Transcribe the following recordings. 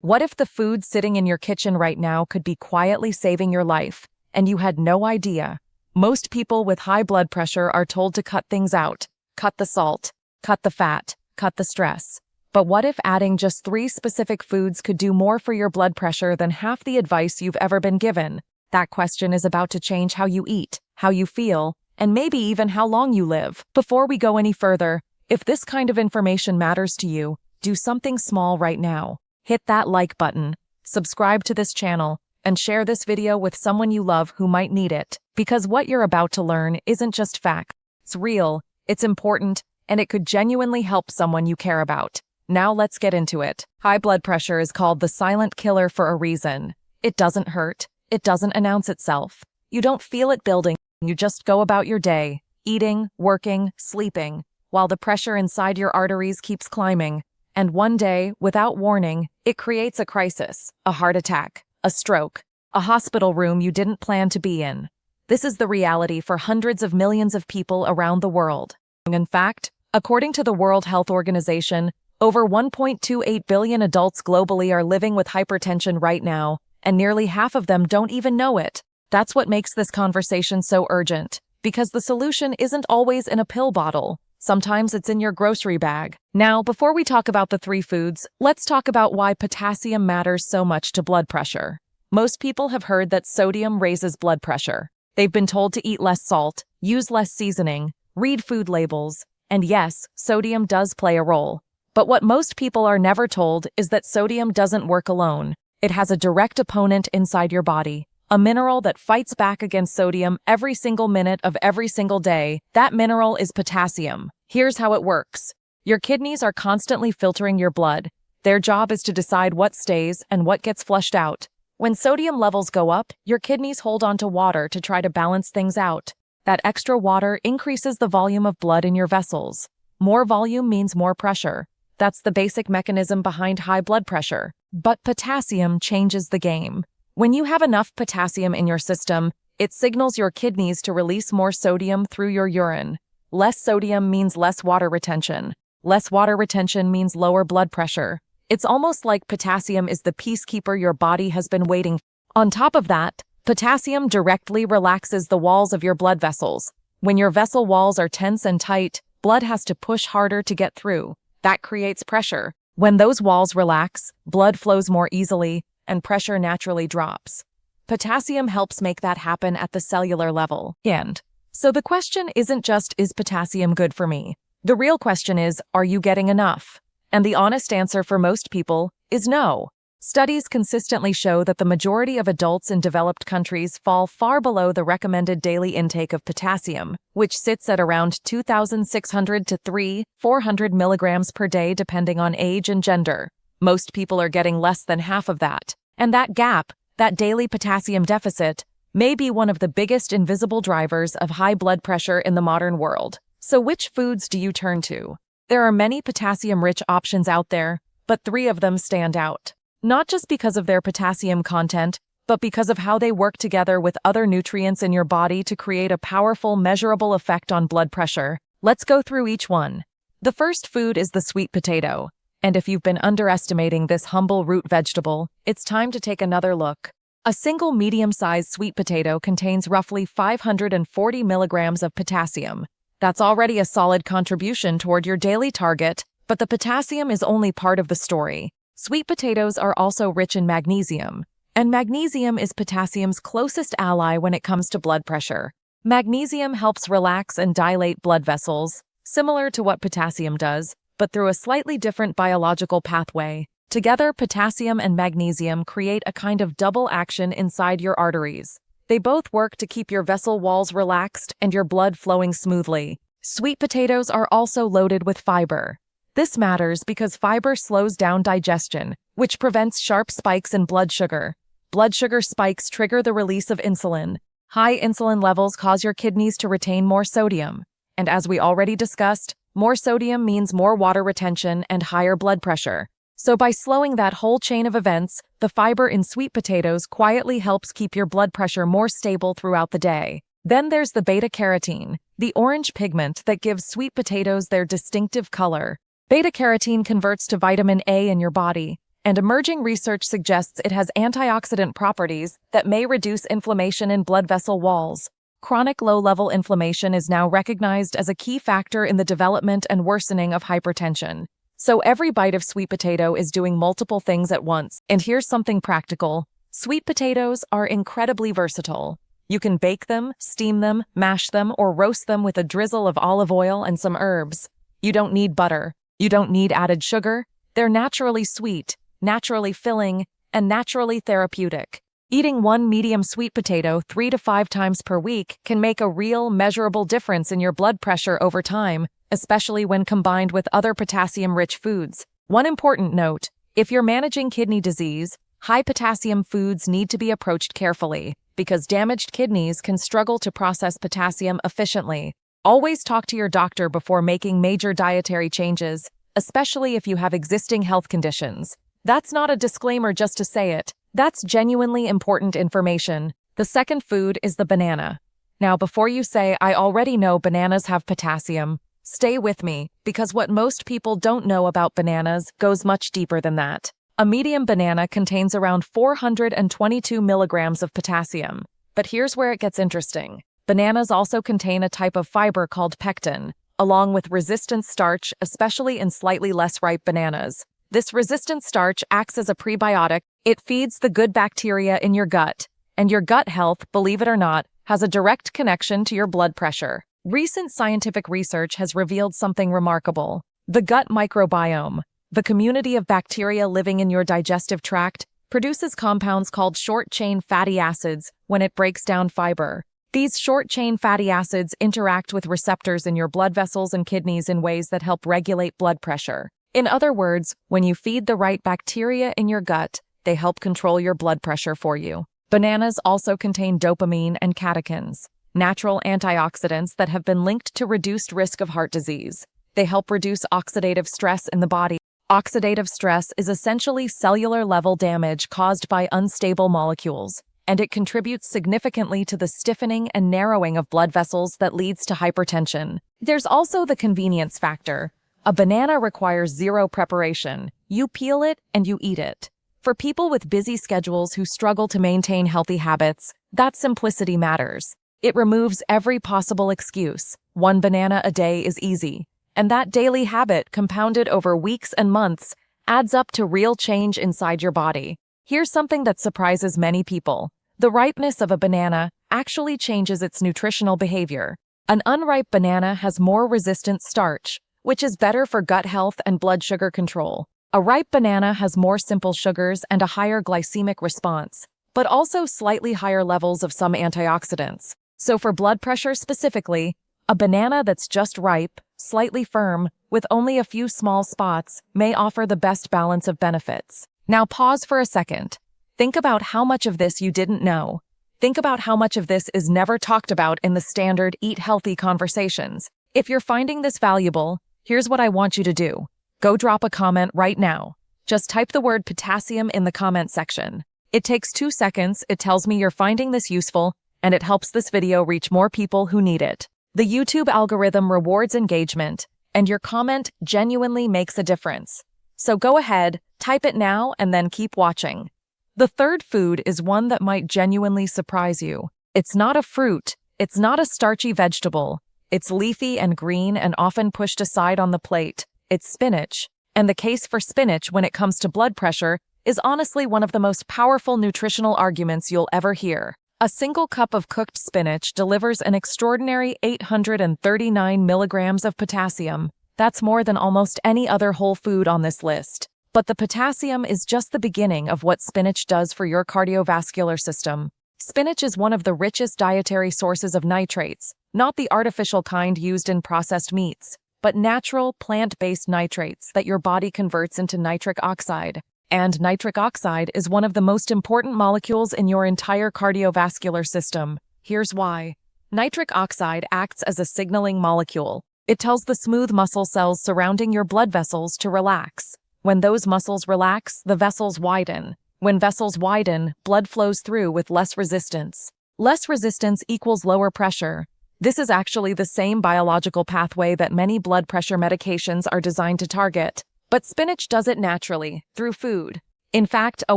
What if the food sitting in your kitchen right now could be quietly saving your life, and you had no idea? Most people with high blood pressure are told to cut things out. Cut the salt, cut the fat, cut the stress. But what if adding just 3 specific foods could do more for your blood pressure than half the advice you've ever been given? That question is about to change how you eat, how you feel, and maybe even how long you live. Before we go any further, if this kind of information matters to you, do something small right now. Hit that like button, subscribe to this channel, and share this video with someone you love who might need it. Because what you're about to learn isn't just fact. It's real, it's important, and it could genuinely help someone you care about. Now let's get into it. High blood pressure is called the silent killer for a reason. It doesn't hurt. It doesn't announce itself. You don't feel it building. You just go about your day, eating, working, sleeping, while the pressure inside your arteries keeps climbing. And one day, without warning, it creates a crisis, a heart attack, a stroke, a hospital room you didn't plan to be in. This is the reality for hundreds of millions of people around the world. In fact, according to the World Health Organization, over 1.28 billion adults globally are living with hypertension right now, and nearly half of them don't even know it. That's what makes this conversation so urgent, because the solution isn't always in a pill bottle. Sometimes it's in your grocery bag. Now, before we talk about the 3 foods, let's talk about why potassium matters so much to blood pressure. Most people have heard that sodium raises blood pressure. They've been told to eat less salt, use less seasoning, read food labels, and yes, sodium does play a role. But what most people are never told is that sodium doesn't work alone. It has a direct opponent inside your body, a mineral that fights back against sodium every single minute of every single day. That mineral is potassium. Here's how it works. Your kidneys are constantly filtering your blood. Their job is to decide what stays and what gets flushed out. When sodium levels go up, your kidneys hold onto water to try to balance things out. That extra water increases the volume of blood in your vessels. More volume means more pressure. That's the basic mechanism behind high blood pressure. But potassium changes the game. When you have enough potassium in your system, it signals your kidneys to release more sodium through your urine. Less sodium means less water retention. Less water retention means lower blood pressure. It's almost like potassium is the peacekeeper your body has been waiting for. On top of that, potassium directly relaxes the walls of your blood vessels. When your vessel walls are tense and tight, blood has to push harder to get through. That creates pressure. When those walls relax, blood flows more easily, and pressure naturally drops. Potassium helps make that happen at the cellular level. And so the question isn't just, is potassium good for me? The real question is, are you getting enough? And the honest answer for most people is no. Studies consistently show that the majority of adults in developed countries fall far below the recommended daily intake of potassium, which sits at around 2,600 to 3,400 milligrams per day depending on age and gender. Most people are getting less than half of that. And that gap, that daily potassium deficit, may be one of the biggest invisible drivers of high blood pressure in the modern world. So which foods do you turn to? There are many potassium-rich options out there, but 3 of them stand out. Not just because of their potassium content, but because of how they work together with other nutrients in your body to create a powerful, measurable effect on blood pressure. Let's go through each one. The first food is the sweet potato. And if you've been underestimating this humble root vegetable, it's time to take another look. A single medium-sized sweet potato contains roughly 540 milligrams of potassium. That's already a solid contribution toward your daily target, but the potassium is only part of the story. Sweet potatoes are also rich in magnesium, and magnesium is potassium's closest ally when it comes to blood pressure. Magnesium helps relax and dilate blood vessels, similar to what potassium does, but through a slightly different biological pathway. Together, potassium and magnesium create a kind of double action inside your arteries. They both work to keep your vessel walls relaxed and your blood flowing smoothly. Sweet potatoes are also loaded with fiber. This matters because fiber slows down digestion, which prevents sharp spikes in blood sugar. Blood sugar spikes trigger the release of insulin. High insulin levels cause your kidneys to retain more sodium. And as we already discussed, more sodium means more water retention and higher blood pressure. So by slowing that whole chain of events, the fiber in sweet potatoes quietly helps keep your blood pressure more stable throughout the day. Then there's the beta-carotene, the orange pigment that gives sweet potatoes their distinctive color. Beta-carotene converts to vitamin A in your body, and emerging research suggests it has antioxidant properties that may reduce inflammation in blood vessel walls. Chronic low-level inflammation is now recognized as a key factor in the development and worsening of hypertension. So every bite of sweet potato is doing multiple things at once. And here's something practical. Sweet potatoes are incredibly versatile. You can bake them, steam them, mash them, or roast them with a drizzle of olive oil and some herbs. You don't need butter. You don't need added sugar. They're naturally sweet, naturally filling, and naturally therapeutic. Eating one medium sweet potato 3 to 5 times per week can make a real, measurable difference in your blood pressure over time, especially when combined with other potassium-rich foods. One important note: if you're managing kidney disease, high-potassium foods need to be approached carefully, because damaged kidneys can struggle to process potassium efficiently. Always talk to your doctor before making major dietary changes, especially if you have existing health conditions. That's not a disclaimer just to say it. That's genuinely important information. The second food is the banana. Now, before you say, "I already know bananas have potassium," stay with me, because what most people don't know about bananas goes much deeper than that. A medium banana contains around 422 milligrams of potassium. But here's where it gets interesting. Bananas also contain a type of fiber called pectin, along with resistant starch, especially in slightly less ripe bananas. This resistant starch acts as a prebiotic. It feeds the good bacteria in your gut, and your gut health, believe it or not, has a direct connection to your blood pressure. Recent scientific research has revealed something remarkable. The gut microbiome, the community of bacteria living in your digestive tract, produces compounds called short-chain fatty acids when it breaks down fiber. These short-chain fatty acids interact with receptors in your blood vessels and kidneys in ways that help regulate blood pressure. In other words, when you feed the right bacteria in your gut, they help control your blood pressure for you. Bananas also contain dopamine and catechins, natural antioxidants that have been linked to reduced risk of heart disease. They help reduce oxidative stress in the body. Oxidative stress is essentially cellular-level damage caused by unstable molecules, and it contributes significantly to the stiffening and narrowing of blood vessels that leads to hypertension. There's also the convenience factor. A banana requires zero preparation. You peel it and you eat it. For people with busy schedules who struggle to maintain healthy habits, that simplicity matters. It removes every possible excuse. One banana a day is easy. And that daily habit, compounded over weeks and months, adds up to real change inside your body. Here's something that surprises many people. The ripeness of a banana actually changes its nutritional behavior. An unripe banana has more resistant starch, which is better for gut health and blood sugar control. A ripe banana has more simple sugars and a higher glycemic response, but also slightly higher levels of some antioxidants. So for blood pressure specifically, a banana that's just ripe, slightly firm, with only a few small spots, may offer the best balance of benefits. Now pause for a second. Think about how much of this you didn't know. Think about how much of this is never talked about in the standard eat healthy conversations. If you're finding this valuable, here's what I want you to do. Go drop a comment right now. Just type the word potassium in the comment section. It takes 2 seconds, it tells me you're finding this useful, and it helps this video reach more people who need it. The YouTube algorithm rewards engagement, and your comment genuinely makes a difference. So go ahead, type it now, and then keep watching. The third food is one that might genuinely surprise you. It's not a fruit, it's not a starchy vegetable. It's leafy and green and often pushed aside on the plate. It's spinach. And the case for spinach when it comes to blood pressure is honestly one of the most powerful nutritional arguments you'll ever hear. A single cup of cooked spinach delivers an extraordinary 839 milligrams of potassium. That's more than almost any other whole food on this list. But the potassium is just the beginning of what spinach does for your cardiovascular system. Spinach is one of the richest dietary sources of nitrates, not the artificial kind used in processed meats, but natural, plant-based nitrates that your body converts into nitric oxide. And nitric oxide is one of the most important molecules in your entire cardiovascular system. Here's why. Nitric oxide acts as a signaling molecule. It tells the smooth muscle cells surrounding your blood vessels to relax. When those muscles relax, the vessels widen. When vessels widen, blood flows through with less resistance. Less resistance equals lower pressure. This is actually the same biological pathway that many blood pressure medications are designed to target. But spinach does it naturally, through food. In fact, a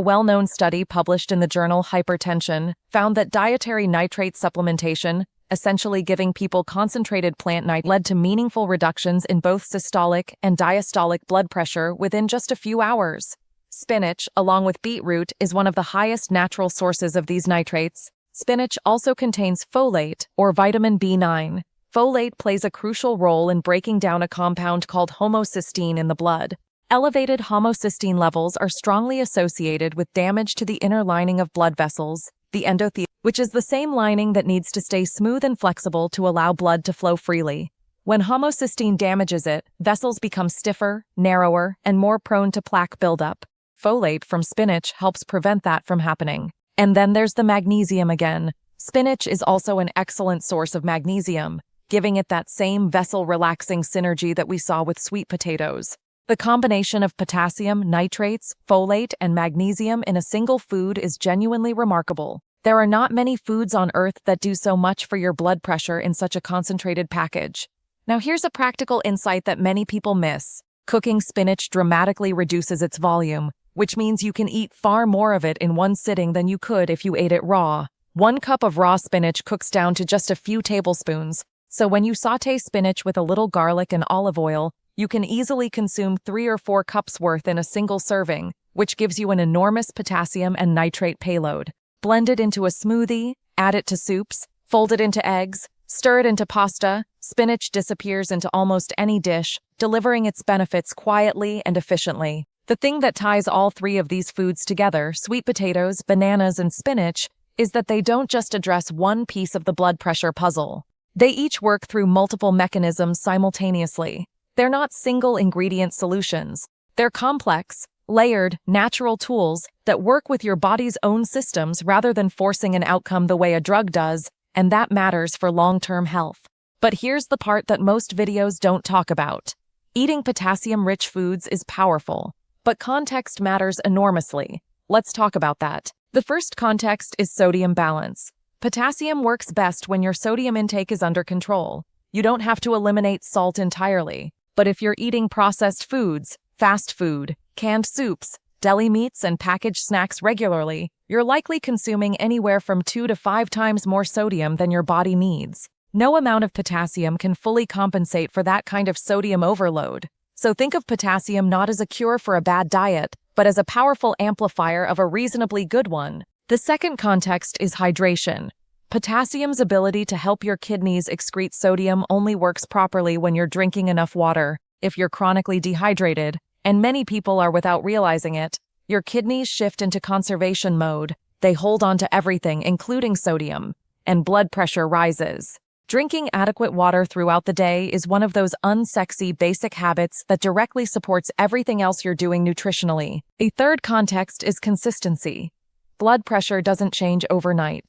well-known study published in the journal Hypertension found that dietary nitrate supplementation, essentially giving people concentrated plant nitrates, led to meaningful reductions in both systolic and diastolic blood pressure within just a few hours. Spinach, along with beetroot, is one of the highest natural sources of these nitrates. Spinach also contains folate, or vitamin B9. Folate plays a crucial role in breaking down a compound called homocysteine in the blood. Elevated homocysteine levels are strongly associated with damage to the inner lining of blood vessels, the endothelium, which is the same lining that needs to stay smooth and flexible to allow blood to flow freely. When homocysteine damages it, vessels become stiffer, narrower, and more prone to plaque buildup. Folate from spinach helps prevent that from happening. And then there's the magnesium again. Spinach is also an excellent source of magnesium, giving it that same vessel-relaxing synergy that we saw with sweet potatoes. The combination of potassium, nitrates, folate, and magnesium in a single food is genuinely remarkable. There are not many foods on earth that do so much for your blood pressure in such a concentrated package. Now here's a practical insight that many people miss. Cooking spinach dramatically reduces its volume, which means you can eat far more of it in one sitting than you could if you ate it raw. 1 cup of raw spinach cooks down to just a few tablespoons, so when you sauté spinach with a little garlic and olive oil, you can easily consume 3 or 4 cups worth in a single serving, which gives you an enormous potassium and nitrate payload. Blend it into a smoothie, add it to soups, fold it into eggs, stir it into pasta. Spinach disappears into almost any dish, delivering its benefits quietly and efficiently. The thing that ties all 3 of these foods together, sweet potatoes, bananas, and spinach, is that they don't just address one piece of the blood pressure puzzle. They each work through multiple mechanisms simultaneously. They're not single-ingredient solutions. They're complex, layered, natural tools that work with your body's own systems rather than forcing an outcome the way a drug does, and that matters for long-term health. But here's the part that most videos don't talk about. Eating potassium-rich foods is powerful, but context matters enormously. Let's talk about that. The first context is sodium balance. Potassium works best when your sodium intake is under control. You don't have to eliminate salt entirely. But if you're eating processed foods, fast food, canned soups, deli meats, and packaged snacks regularly, you're likely consuming anywhere from 2 to 5 times more sodium than your body needs. No amount of potassium can fully compensate for that kind of sodium overload. So think of potassium not as a cure for a bad diet, but as a powerful amplifier of a reasonably good one. The second context is hydration. Potassium's ability to help your kidneys excrete sodium only works properly when you're drinking enough water. If you're chronically dehydrated, and many people are without realizing it, your kidneys shift into conservation mode. They hold on to everything, including sodium, and blood pressure rises. Drinking adequate water throughout the day is one of those unsexy basic habits that directly supports everything else you're doing nutritionally. A third context is consistency. Blood pressure doesn't change overnight.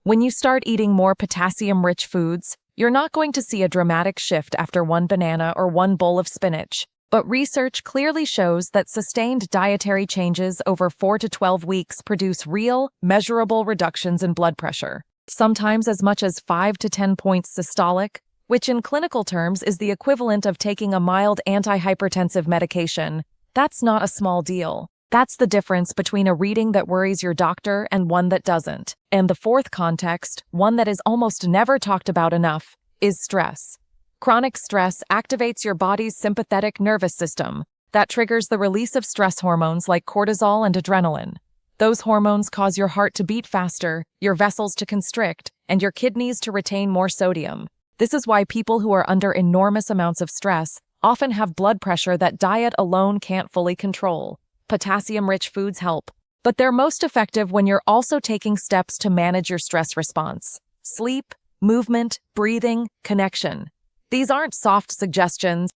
When you start eating more potassium-rich foods, you're not going to see a dramatic shift after 1 banana or 1 bowl of spinach. But research clearly shows that sustained dietary changes over 4 to 12 weeks produce real, measurable reductions in blood pressure, sometimes as much as 5 to 10 points systolic, which in clinical terms is the equivalent of taking a mild antihypertensive medication. That's not a small deal. That's the difference between a reading that worries your doctor and one that doesn't. And the fourth context, one that is almost never talked about enough, is stress. Chronic stress activates your body's sympathetic nervous system. That triggers the release of stress hormones like cortisol and adrenaline. Those hormones cause your heart to beat faster, your vessels to constrict, and your kidneys to retain more sodium. This is why people who are under enormous amounts of stress often have blood pressure that diet alone can't fully control. Potassium-rich foods help, but they're most effective when you're also taking steps to manage your stress response. Sleep, movement, breathing, connection. These aren't soft suggestions,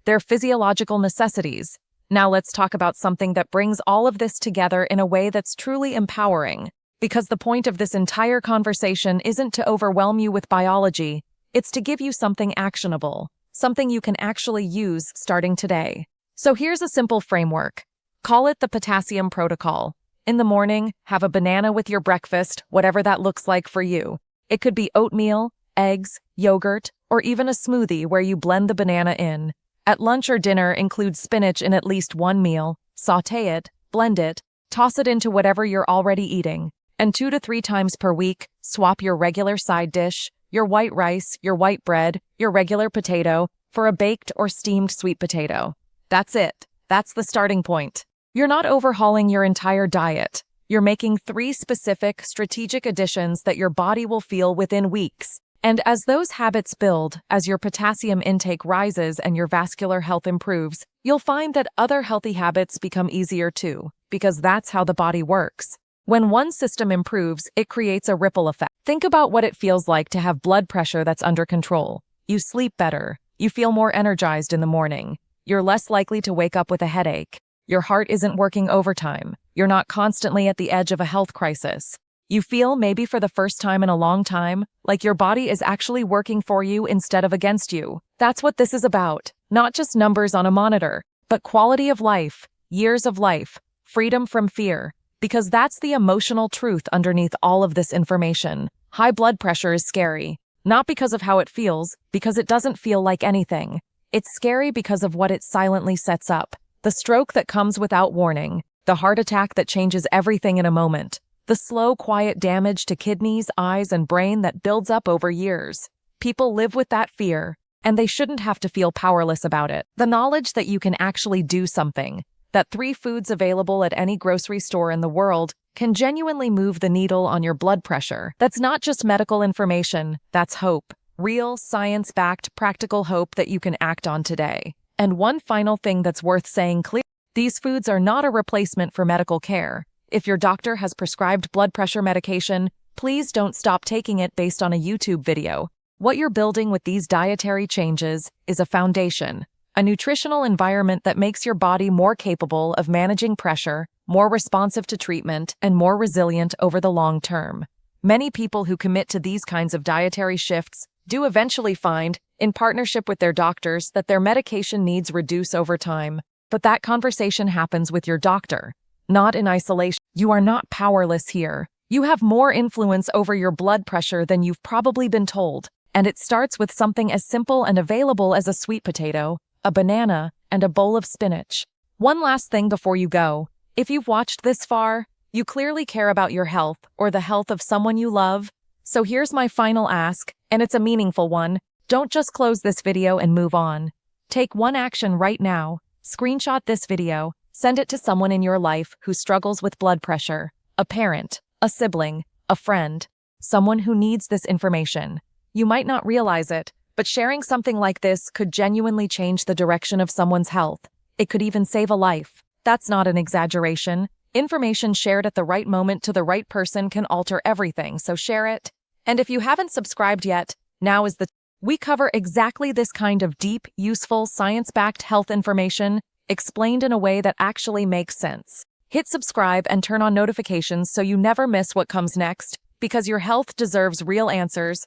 they're physiological necessities. Now let's talk about something that brings all of this together in a way that's truly empowering. Because the point of this entire conversation isn't to overwhelm you with biology, it's to give you something actionable, something you can actually use starting today. So here's a simple framework. Call it the potassium protocol. In the morning, have a banana with your breakfast, whatever that looks like for you. It could be oatmeal, eggs, yogurt, or even a smoothie where you blend the banana in. At lunch or dinner, include spinach in at least 1 meal, sauté it, blend it, Toss it into whatever you're already eating. And 2 to 3 times per week, swap your regular side dish, your white rice, your white bread, your regular potato, for a baked or steamed sweet potato. That's it. That's the starting point. You're not overhauling your entire diet. You're making 3 specific, strategic additions that your body will feel within weeks. And as those habits build, as your potassium intake rises and your vascular health improves, you'll find that other healthy habits become easier too, because that's how the body works. When one system improves, it creates a ripple effect. Think about what it feels like to have blood pressure that's under control. You sleep better. You feel more energized in the morning. You're less likely to wake up with a headache. Your heart isn't working overtime. You're not constantly at the edge of a health crisis. You feel, maybe for the first time in a long time, like your body is actually working for you instead of against you. That's what this is about. Not just numbers on a monitor, but quality of life, years of life, freedom from fear. Because that's the emotional truth underneath all of this information. High blood pressure is scary. Not because of how it feels, because it doesn't feel like anything. It's scary because of what it silently sets up. The stroke that comes without warning. The heart attack that changes everything in a moment. The slow, quiet damage to kidneys, eyes, and brain that builds up over years. People live with that fear, and they shouldn't have to feel powerless about it. The knowledge that you can actually do something, that 3 foods available at any grocery store in the world can genuinely move the needle on your blood pressure. That's not just medical information, that's hope. Real, science-backed, practical hope that you can act on today. And one final thing that's worth saying clearly: these foods are not a replacement for medical care. If your doctor has prescribed blood pressure medication, please don't stop taking it based on a YouTube video. What you're building with these dietary changes is a foundation, a nutritional environment that makes your body more capable of managing pressure, more responsive to treatment, and more resilient over the long term. Many people who commit to these kinds of dietary shifts do eventually find, in partnership with their doctors, that their medication needs reduce over time. But that conversation happens with your doctor, not in isolation. You are not powerless here. You have more influence over your blood pressure than you've probably been told, and it starts with something as simple and available as a sweet potato, a banana, and a bowl of spinach. One last thing before you go. If you've watched this far, you clearly care about your health or the health of someone you love. So here's my final ask, and it's a meaningful one. Don't just close this video and move on. Take one action right now. Screenshot this video. Send it to someone in your life who struggles with blood pressure. A parent, a sibling, a friend, someone who needs this information. You might not realize it, but sharing something like this could genuinely change the direction of someone's health. It could even save a life. That's not an exaggeration. Information shared at the right moment to the right person can alter everything, so share it. And if you haven't subscribed yet, now is the time. We cover exactly this kind of deep, useful, science-backed health information explained in a way that actually makes sense. Hit subscribe and turn on notifications so you never miss what comes next, because your health deserves real answers,